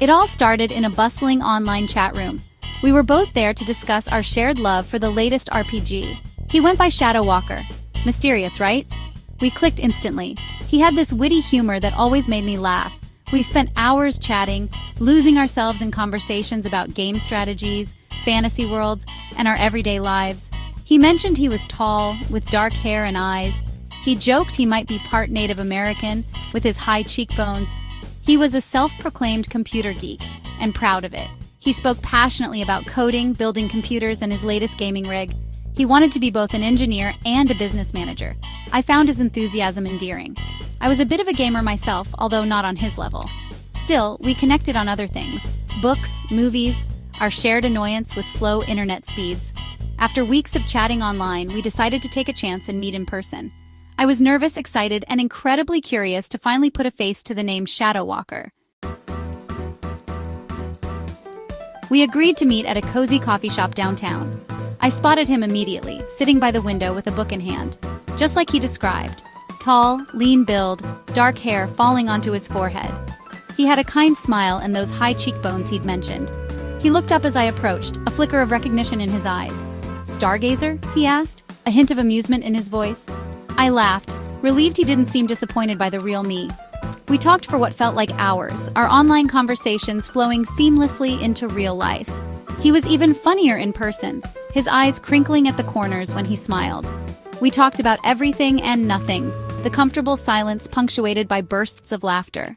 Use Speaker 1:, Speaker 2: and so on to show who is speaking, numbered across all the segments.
Speaker 1: It all started in a bustling online chat room. We were both there to discuss our shared love for the latest RPG. He went by Shadow Walker. Mysterious, right? We clicked instantly. He had this witty humor that always made me laugh. We spent hours chatting, losing ourselves in conversations about game strategies, fantasy worlds, and our everyday lives. He mentioned he was tall, with dark hair and eyes. He joked he might be part Native American, with his high cheekbones. He was a self-proclaimed computer geek, and proud of it. He spoke passionately about coding, building computers, and his latest gaming rig. He wanted to be both an engineer and a business manager. I found his enthusiasm endearing. I was a bit of a gamer myself, although not on his level. Still, we connected on other things: books, movies, our shared annoyance with slow internet speeds. After weeks of chatting online, we decided to take a chance and meet in person. I was nervous, excited, and incredibly curious to finally put a face to the name Shadow Walker. We agreed to meet at a cozy coffee shop downtown. I spotted him immediately, sitting by the window with a book in hand. Just like he described. Tall, lean build, dark hair falling onto his forehead. He had a kind smile and those high cheekbones he'd mentioned. He looked up as I approached, a flicker of recognition in his eyes. "Stargazer?" he asked, a hint of amusement in his voice. I laughed, relieved he didn't seem disappointed by the real me. We talked for what felt like hours, our online conversations flowing seamlessly into real life. He was even funnier in person, his eyes crinkling at the corners when he smiled. We talked about everything and nothing, the comfortable silence punctuated by bursts of laughter.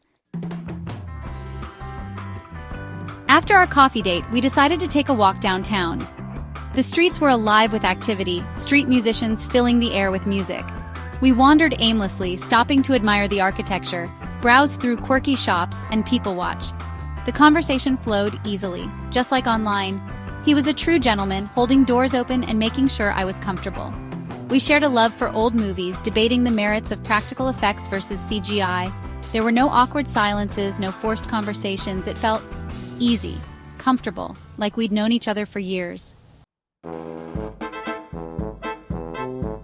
Speaker 1: After our coffee date, we decided to take a walk downtown. The streets were alive with activity, street musicians filling the air with music. We wandered aimlessly, stopping to admire the architecture, browse through quirky shops, and people watch. The conversation flowed easily, just like online. He was a true gentleman, holding doors open and making sure I was comfortable. We shared a love for old movies, debating the merits of practical effects versus CGI. There were no awkward silences, no forced conversations. It felt easy, comfortable, like we'd known each other for years.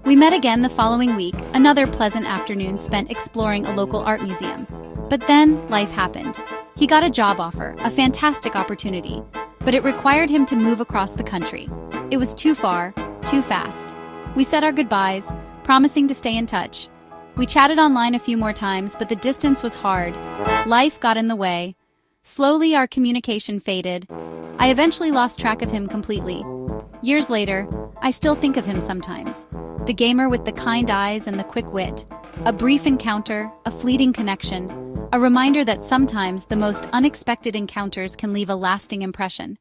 Speaker 1: We met again the following week, another pleasant afternoon spent exploring a local art museum. But then, life happened. He got a job offer, a fantastic opportunity, but it required him to move across the country. It was too far, too fast. We said our goodbyes, promising to stay in touch. We chatted online a few more times, but the distance was hard. Life got in the way. Slowly, our communication faded. I eventually lost track of him completely. Years later, I still think of him sometimes. The gamer with the kind eyes and the quick wit. A brief encounter, a fleeting connection. A reminder that sometimes the most unexpected encounters can leave a lasting impression.